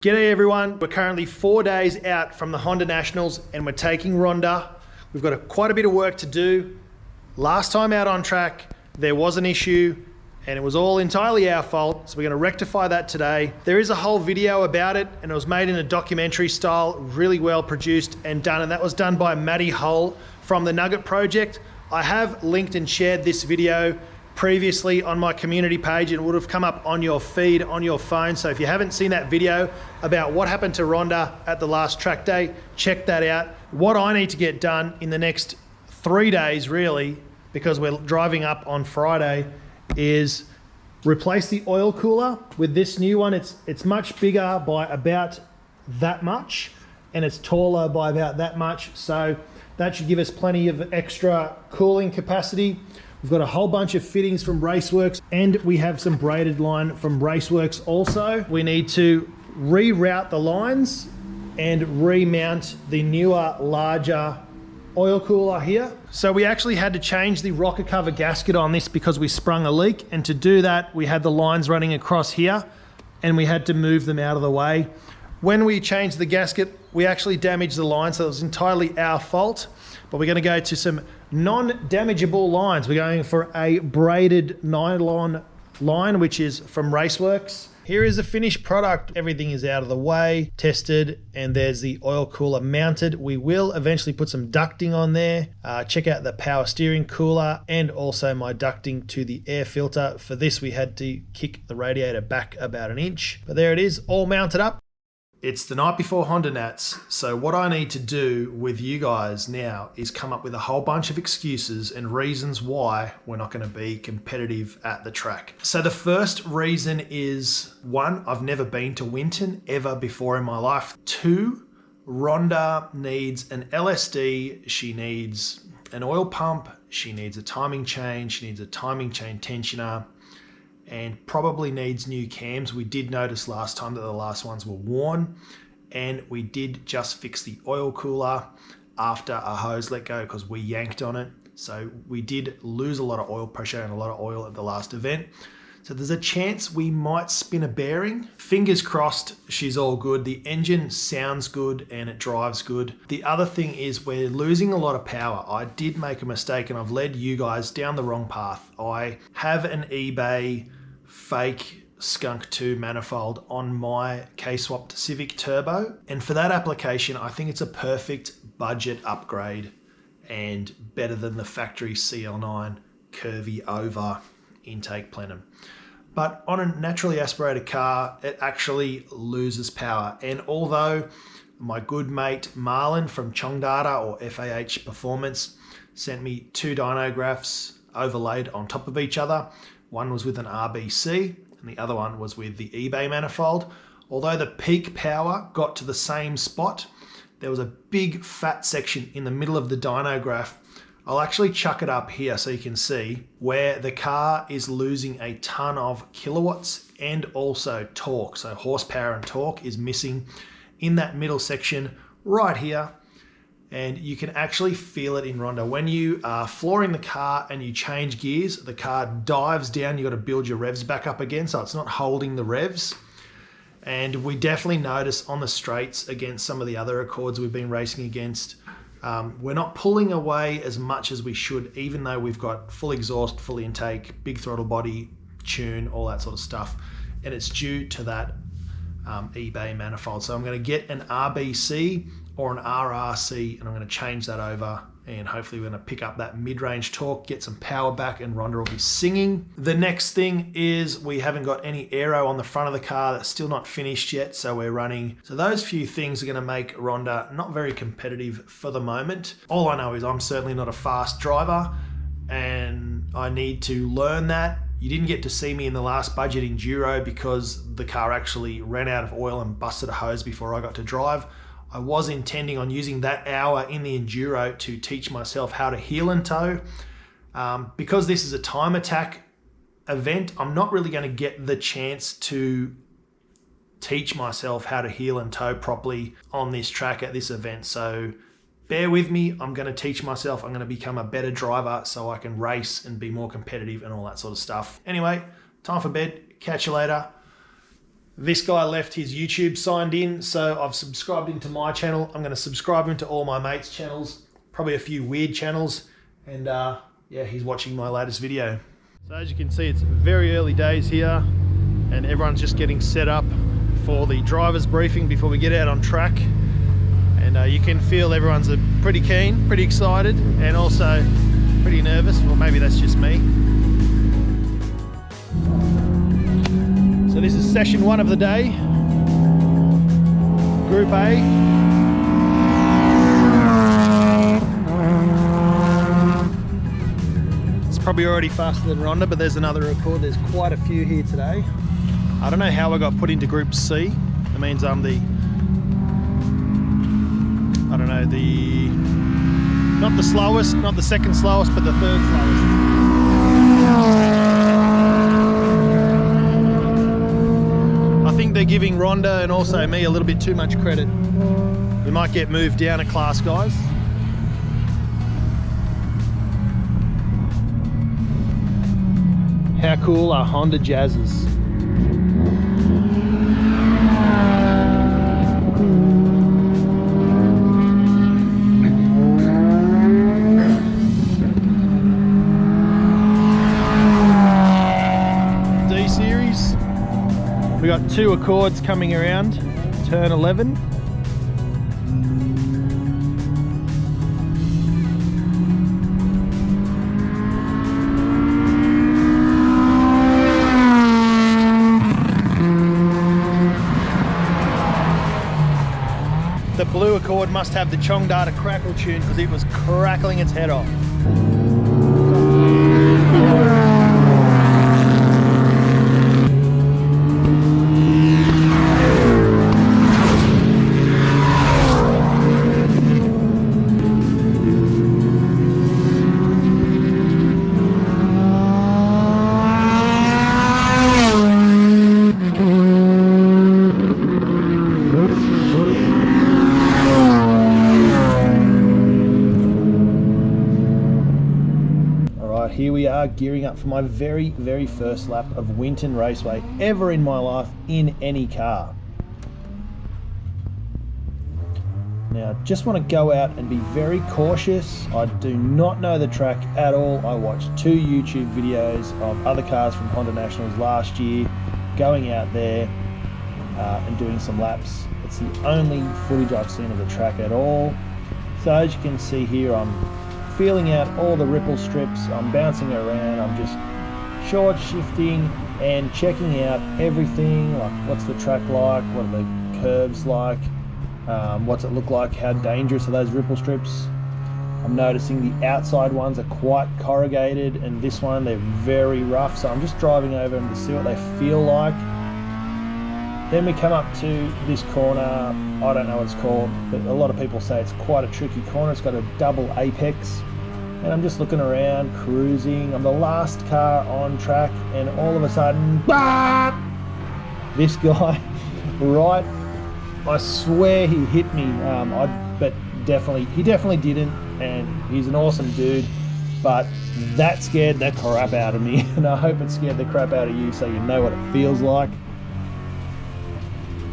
G'day everyone, we're currently 4 days out from the Honda Nationals and we're taking Rhonda. We've got quite a bit of work to do. Last time out on track, there was an issue and it was all entirely our fault, so we're going to rectify that today. There is a whole video about it and it was made in a documentary style, really well produced and done, and that was done by Maddie Hull from the Nugget Project. I have linked and shared this video previously on my community page. It would have come up on your feed on your phone. So if you haven't seen that video about what happened to Rhonda at the last track day, check that out. What I need to get done in the next 3 days really, because we're driving up on Friday, is replace the oil cooler with this new one. It's much bigger by about that much and it's taller by about that much. So that should give us plenty of extra cooling capacity. We've got a whole bunch of fittings from RACEWORKS and we have some braided line from RACEWORKS also. We need to reroute the lines and remount the newer, larger oil cooler here. So we actually had to change the rocker cover gasket on this because we sprung a leak, and to do that we had the lines running across here and we had to move them out of the way. When we changed the gasket, we actually damaged the line, so it was entirely our fault. But we're going to go to some non-damageable lines. We're going for a braided nylon line, which is from RACEWORKS. Here is the finished product. Everything is out of the way, tested, and there's the oil cooler mounted. We will eventually put some ducting on there. Check out the power steering cooler and also my ducting to the air filter. For this, we had to kick the radiator back about 1 inch. But there it is, all mounted up. It's the night before Honda Nats, so what I need to do with you guys now is come up with a whole bunch of excuses and reasons why we're not going to be competitive at the track. So the first reason is, 1, I've never been to Winton ever before in my life. 2, Rhonda needs an LSD, she needs an oil pump, she needs a timing chain, she needs a timing chain tensioner, and probably needs new cams. We did notice last time that the last ones were worn, and we did just fix the oil cooler after a hose let go because we yanked on it. So we did lose a lot of oil pressure and a lot of oil at the last event. So there's a chance we might spin a bearing. Fingers crossed she's all good. The engine sounds good and it drives good. The other thing is we're losing a lot of power. I did make a mistake and I've led you guys down the wrong path. I have an eBay fake Skunk 2 manifold on my K-swapped Civic Turbo, and for that application I think it's a perfect budget upgrade and better than the factory CL9 curvy over intake plenum. But on a naturally aspirated car it actually loses power, and although my good mate Marlon from Chongdata or FAH Performance sent me 2 dyno graphs overlaid on top of each other, one was with an RBC and the other one was with the eBay manifold. Although the peak power got to the same spot, there was a big fat section in the middle of the dyno graph. I'll actually chuck it up here so you can see where the car is losing a ton of kilowatts and also torque. So horsepower and torque is missing in that middle section right here. And you can actually feel it in Rhonda. When you are flooring the car and you change gears, the car dives down. You got to build your revs back up again, so it's not holding the revs. And we definitely notice on the straights against some of the other Accords we've been racing against, we're not pulling away as much as we should, even though we've got full exhaust, full intake, big throttle body, tune, all that sort of stuff. And it's due to that eBay manifold. So I'm going to get an RBC or an RRC and I'm going to change that over, and hopefully we're going to pick up that mid-range torque, get some power back, and Rhonda will be singing. The next thing is we haven't got any aero on the front of the car. That's still not finished yet, so we're running. So those few things are going to make Rhonda not very competitive for the moment. All I know is I'm certainly not a fast driver and I need to learn that. You didn't get to see me in the last budget enduro because the car actually ran out of oil and busted a hose before I got to drive. I was intending on using that hour in the enduro to teach myself how to heel and tow. Because this is a time attack event, I'm not really going to get the chance to teach myself how to heel and tow properly on this track at this event. So bear with me. I'm going to teach myself. I'm going to become a better driver so I can race and be more competitive and all that sort of stuff. Anyway, time for bed. Catch you later. This guy left his YouTube signed in, so I've subscribed into my channel. I'm going to subscribe him to all my mates' channels, probably a few weird channels, and yeah, he's watching my latest video. So as you can see, it's very early days here, and everyone's just getting set up for the driver's briefing before we get out on track. And you can feel everyone's pretty keen, pretty excited, and also pretty nervous. Well, maybe that's just me. So this is session 1 of the day, Group A. It's probably already faster than Rhonda, but there's another record. There's quite a few here today. I don't know how I got put into Group C. That means I'm the, I don't know, not the slowest, not the second slowest, but the third slowest. I think they're giving Rhonda and also me a little bit too much credit. We might get moved down a class, guys. How cool are Honda Jazzes? We got 2 Accords coming around, turn 11. The blue Accord must have the Chong Data crackle tune because it was crackling its head off. Here we are gearing up for my very, very first lap of Winton Raceway ever in my life in any car. Now, just want to go out and be very cautious. I do not know the track at all. I watched 2 YouTube videos of other cars from Honda Nationals last year, going out there and doing some laps. It's the only footage I've seen of the track at all. So as you can see here, I'm feeling out all the ripple strips, I'm bouncing around, I'm just short shifting and checking out everything, like what's the track like, what are the curves like, what's it look like, how dangerous are those ripple strips. I'm noticing the outside ones are quite corrugated, and this one they're very rough, so I'm just driving over them to see what they feel like. Then we come up to this corner, I don't know what it's called, but a lot of people say it's quite a tricky corner. It's got a double apex, and I'm just looking around, cruising. I'm the last car on track, and all of a sudden, bah! This guy, right, I swear he hit me, but he definitely didn't, and he's an awesome dude, but that scared the crap out of me, and I hope it scared the crap out of you so you know what it feels like.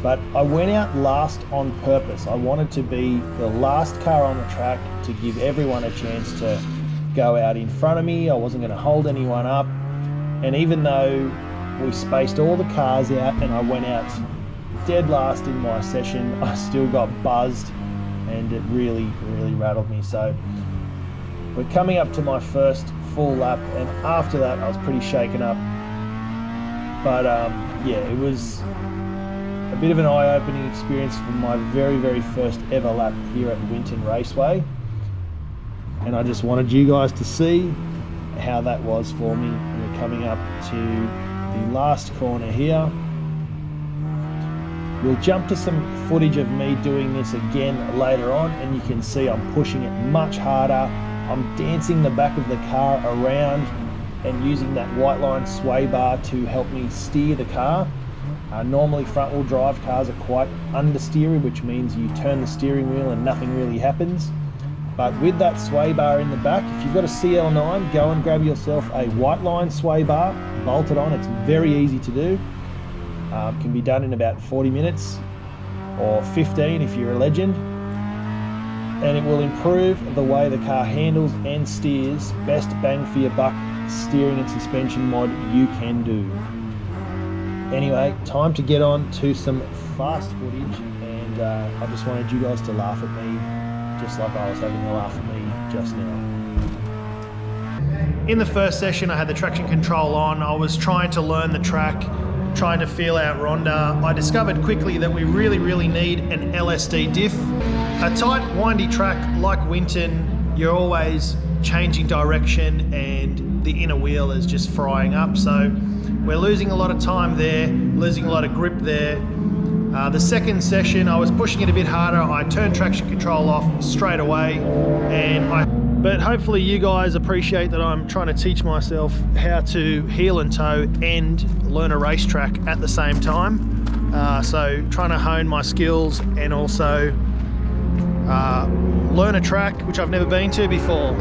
But I went out last on purpose. I wanted to be the last car on the track to give everyone a chance to go out in front of me. I wasn't going to hold anyone up. And even though we spaced all the cars out and I went out dead last in my session, I still got buzzed, and it really, really rattled me. So we're coming up to my first full lap, and after that I was pretty shaken up. But yeah, it was a bit of an eye-opening experience for my very, very first ever lap here at Winton Raceway, and I just wanted you guys to see how that was for me. And we're coming up to the last corner here. We'll jump to some footage of me doing this again later on, and you can see I'm pushing it much harder. I'm dancing the back of the car around and using that WHITELINE sway bar to help me steer the car. Normally front-wheel drive cars are quite understeery, which means you turn the steering wheel and nothing really happens. But with that sway bar in the back, if you've got a CL9, go and grab yourself a WHITELINE sway bar, bolt it on, it's very easy to do. Can be done in about 40 minutes or 15 if you're a legend, and it will improve the way the car handles and steers. Best bang for your buck steering and suspension mod you can do. Anyway, time to get on to some fast footage, and I just wanted you guys to laugh at me just like I was having a laugh at me just now. In the first session I had the traction control on. I was trying to learn the track, trying to feel out Ronda. I discovered quickly that we really need an LSD diff. A tight, windy track like Winton, you're always changing direction and the inner wheel is just frying up. So we're losing a lot of time there, losing a lot of grip there. The second session, I was pushing it a bit harder. I turned traction control off straight away, but hopefully you guys appreciate that I'm trying to teach myself how to heel and toe and learn a racetrack at the same time. So trying to hone my skills and also learn a track which I've never been to before.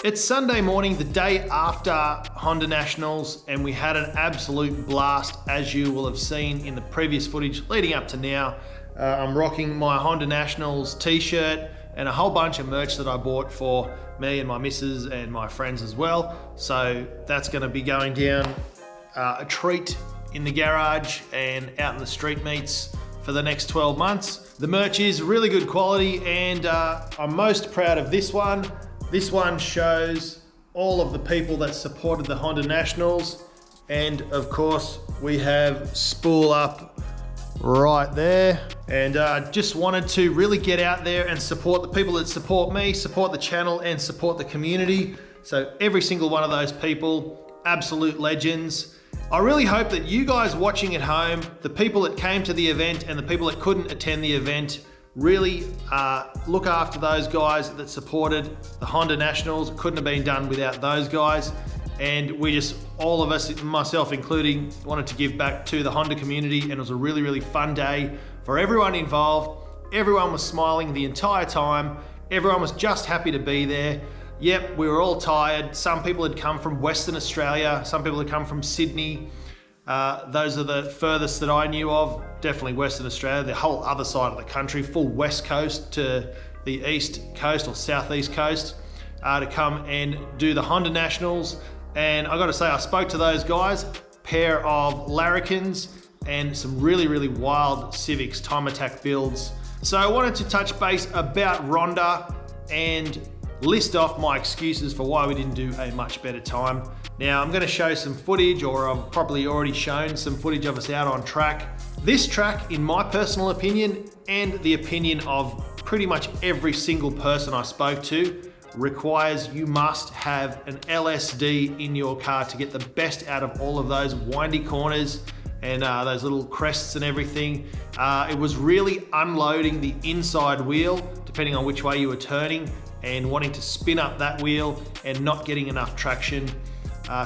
It's Sunday morning, the day after Honda Nationals, and we had an absolute blast, as you will have seen in the previous footage leading up to now. I'm rocking my Honda Nationals t-shirt and a whole bunch of merch that I bought for me and my missus and my friends as well. So that's going to be going down a treat in the garage and out in the street meets for the next 12 months. The merch is really good quality, and I'm most proud of this one. This one shows all of the people that supported the Honda Nationals, and of course we have Spool Up right there. And just wanted to really get out there and support the people that support me, support the channel, and support the community. So every single one of those people, absolute legends. I really hope that you guys watching at home, the people that came to the event and the people that couldn't attend the event, really look after those guys that supported the Honda Nationals. It couldn't have been done without those guys. And we just, all of us, myself including, wanted to give back to the Honda community, and it was a really, really fun day for everyone involved. Everyone was smiling the entire time. Everyone was just happy to be there. Yep, we were all tired. Some people had come from Western Australia. Some people had come from Sydney. Those are the furthest that I knew of. Definitely Western Australia, the whole other side of the country, full west coast to the east coast or southeast coast, to come and do the Honda Nationals. And I got to say, I spoke to those guys, pair of larrikins and some really, really wild Civics time attack builds. So I wanted to touch base about Ronda and list off my excuses for why we didn't do a much better time. Now I'm going to show some footage, or I've probably already shown some footage of us out on track. This track, in my personal opinion, and the opinion of pretty much every single person I spoke to, requires you must have an LSD in your car to get the best out of all of those windy corners and those little crests and everything. It was really unloading the inside wheel, depending on which way you were turning, and wanting to spin up that wheel and not getting enough traction.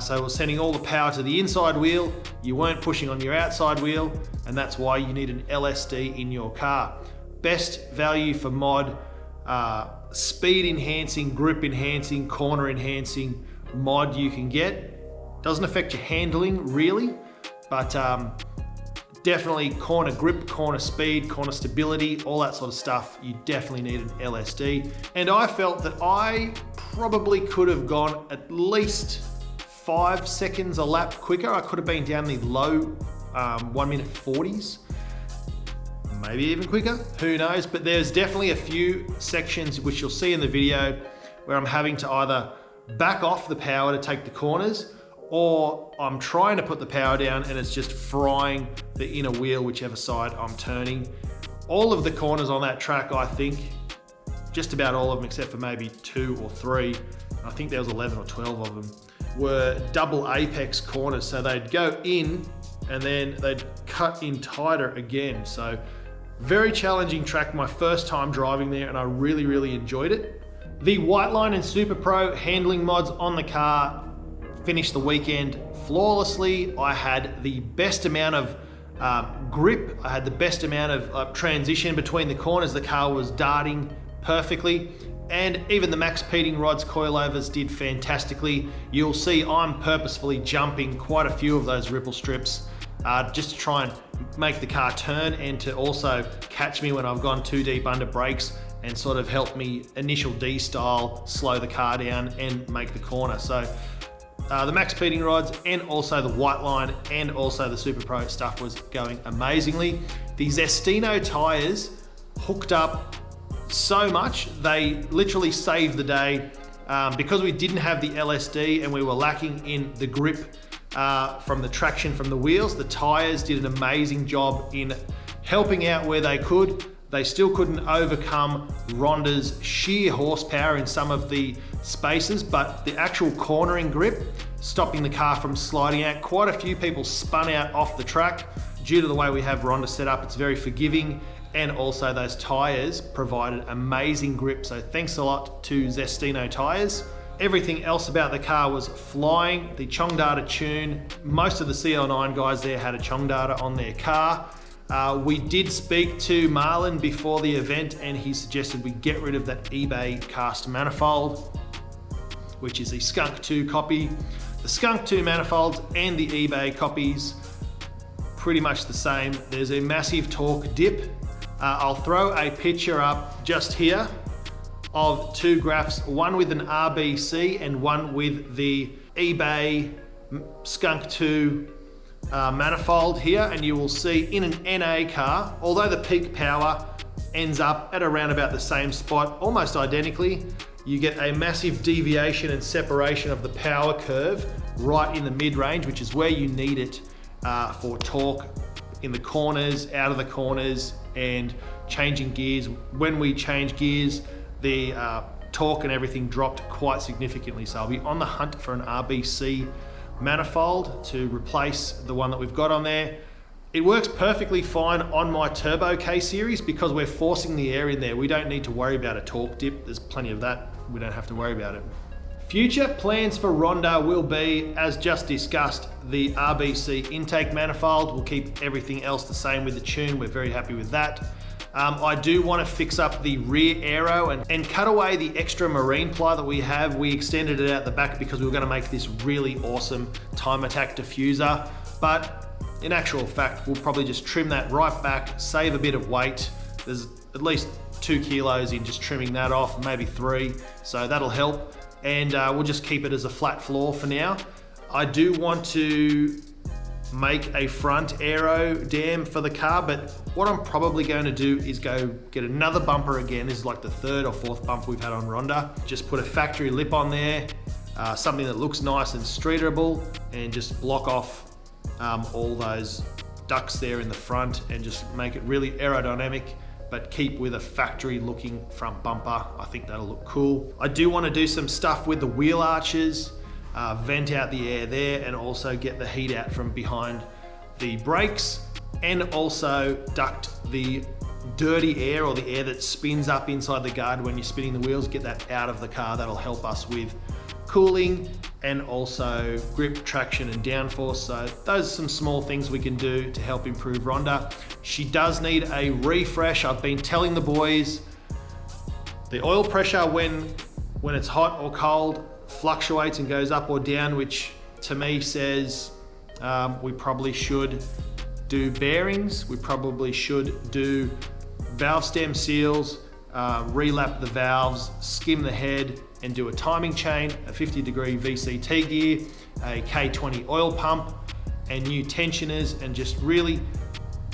So it was sending all the power to the inside wheel. You weren't pushing on your outside wheel, and that's why you need an LSD in your car. Best value for mod, speed enhancing, grip enhancing, corner enhancing mod you can get. Doesn't affect your handling really, but definitely corner grip, corner speed, corner stability, all that sort of stuff. You definitely need an LSD. And I felt that I probably could have gone at least 5 seconds a lap quicker. I could have been down the low 1 minute 40s. Maybe even quicker, who knows? But there's definitely a few sections which you'll see in the video where I'm having to either back off the power to take the corners, or I'm trying to put the power down and it's just frying the inner wheel, whichever side I'm turning. All of the corners on that track, I think, just about all of them except for maybe 2 or 3, I think there was 11 or 12 of them, were double apex corners. So they'd go in and then they'd cut in tighter again. So very challenging track, my first time driving there, and I really, really enjoyed it. The WHITELINE and SUPERPRO handling mods on the car finished the weekend flawlessly. I had the best amount of grip. I had the best amount of transition between the corners. The car was darting perfectly. And even the max peating rods coilovers did fantastically. You'll see I'm purposefully jumping quite a few of those ripple strips just to try and make the car turn, and to also catch me when I've gone too deep under brakes, and sort of help me initial D-style, slow the car down and make the corner. So the max peating rods and also the WHITELINE and also the SUPERPRO stuff was going amazingly. The ZESTINO tires hooked up so much, they literally saved the day. Because we didn't have the LSD and we were lacking in the grip from the traction from the wheels, the tires did an amazing job in helping out where they could. They still couldn't overcome Ronda's sheer horsepower in some of the spaces, but the actual cornering grip, stopping the car from sliding out. Quite a few people spun out off the track due to the way we have Ronda set up. It's very forgiving, and also those tires provided amazing grip. So thanks a lot to ZESTINO tires. Everything else about the car was flying. The Chongdata tune, most of the CL9 guys there had a Chongdata on their car. We did speak to Marlon before the event, and he suggested we get rid of that eBay cast manifold. which is the Skunk 2 copy. The Skunk 2 manifolds and the eBay copies, pretty much the same. There's a massive torque dip. I'll throw a picture up just here of two graphs, one with an RBC and one with the eBay Skunk 2 manifold here, and you will see in an NA car, although the peak power ends up at around about the same spot, almost identically, you get a massive deviation and separation of the power curve right in the mid-range, which is where you need it for torque in the corners, out of the corners, and changing gears. When we change gears, the torque and everything dropped quite significantly. So I'll be on the hunt for an RBC manifold to replace the one that we've got on there. It works perfectly fine on my Turbo K series because we're forcing the air in there. We don't need to worry about a torque dip. There's plenty of that. We don't have to worry about it. Future plans for Ronda will be, as just discussed, the RBC intake manifold. We'll keep everything else the same with the tune. We're very happy with that. I do want to fix up the rear aero and cut away the extra marine ply that we have. We extended it out the back because we were going to make this really awesome time attack diffuser. But in actual fact, we'll probably just trim that right back, save a bit of weight. There's at least 2 kilos in just trimming that off, maybe 3. So that'll help. And we'll just keep it as a flat floor for now. I do want to make a front aero dam for the car, but what I'm probably going to do is go get another bumper again. This is like the 3rd or 4th bumper we've had on Ronda. Just put a factory lip on there, something that looks nice and streetable, and just block off all those ducts there in the front and just make it really aerodynamic, but keep with a factory looking front bumper. I think that'll look cool. I do want to do some stuff with the wheel arches, vent out the air there, and also get the heat out from behind the brakes, and also duct the dirty air or the air that spins up inside the guard when you're spinning the wheels, get that out of the car. That'll help us with cooling and also grip, traction, and downforce. So those are some small things we can do to help improve Ronda. She does need a refresh. I've been telling the boys the oil pressure when it's hot or cold fluctuates and goes up or down, which to me says we probably should do bearings, we probably should do valve stem seals, relap the valves, skim the head, and do a timing chain, a 50-degree VCT gear, a K20 oil pump, and new tensioners, and just really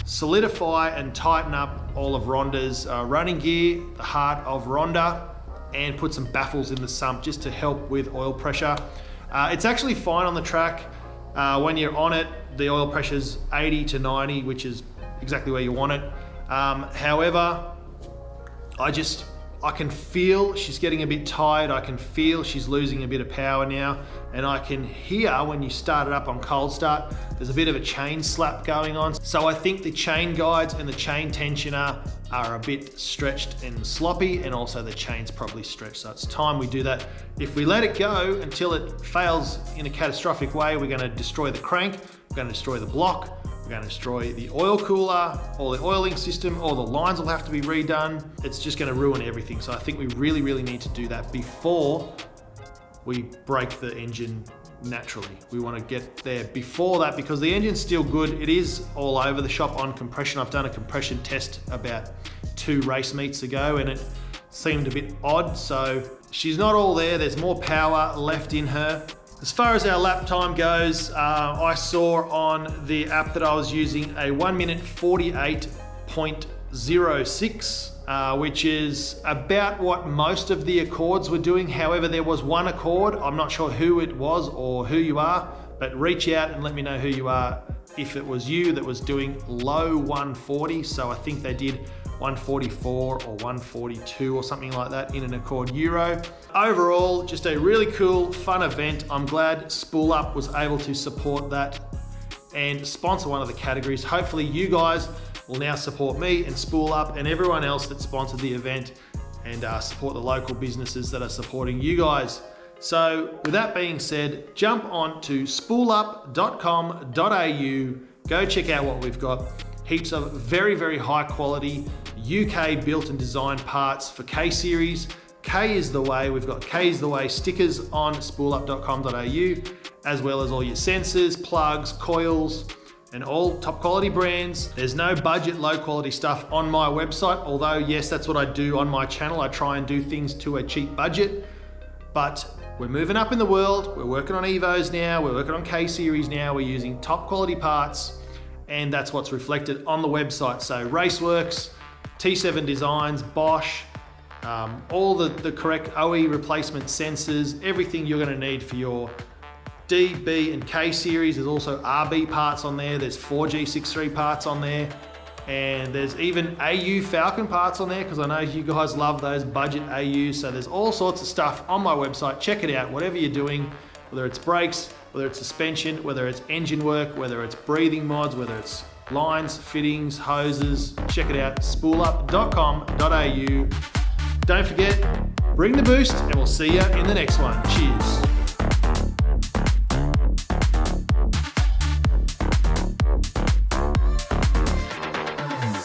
solidify and tighten up all of Ronda's running gear, the heart of Ronda, and put some baffles in the sump just to help with oil pressure. It's actually fine on the track. When you're on it, the oil pressure's 80 to 90, which is exactly where you want it. However, I can feel she's getting a bit tired. I can feel she's losing a bit of power now. And I can hear when you start it up on cold start, there's a bit of a chain slap going on. So I think the chain guides and the chain tensioner are a bit stretched and sloppy, and also the chain's probably stretched. So it's time we do that. If we let it go until it fails in a catastrophic way, we're gonna destroy the crank, we're gonna destroy the block, we're going to destroy the oil cooler, all the oiling system, all the lines will have to be redone. It's just going to ruin everything. So I think we really, really need to do that before we break the engine naturally. We want to get there before that because the engine's still good. It is all over the shop on compression. I've done a compression test about 2 race meets ago and it seemed a bit odd. So she's not all there. There's more power left in her. As far as our lap time goes, I saw on the app that I was using a 1 minute 48.06, which is about what most of the Accords were doing. However, there was one Accord, I'm not sure who it was or who you are, but reach out and let me know who you are if it was you that was doing low 140. So I think they did 144 or 142 or something like that in an Accord Euro. Overall, just a really cool, fun event. I'm glad Spool Up was able to support that and sponsor one of the categories. Hopefully you guys will now support me and Spool Up and everyone else that sponsored the event, and support the local businesses that are supporting you guys. So with that being said, jump on to spoolup.com.au, go check out what we've got. Heaps of very, very high quality UK built and designed parts for K-Series, K is the way. We've got K is the way stickers on spoolup.com.au, as well as all your sensors, plugs, coils, and all top quality brands. There's no budget, low quality stuff on my website, although yes, that's what I do on my channel. I try and do things to a cheap budget, but we're moving up in the world. We're working on Evos now, we're working on K series now, we're using top quality parts, and that's what's reflected on the website. So RACEWORKS, T7 Designs, Bosch, all the correct OE replacement sensors, everything you're gonna need for your D, B, and K series. There's also RB parts on there. There's 4G63 parts on there. And there's even AU Falcon parts on there, because I know you guys love those budget AUs. So there's all sorts of stuff on my website. Check it out, whatever you're doing, whether it's brakes, whether it's suspension, whether it's engine work, whether it's breathing mods, whether it's lines, fittings, hoses. Check it out, spoolup.com.au. Don't forget, bring the boost, and we'll see you in the next one. Cheers.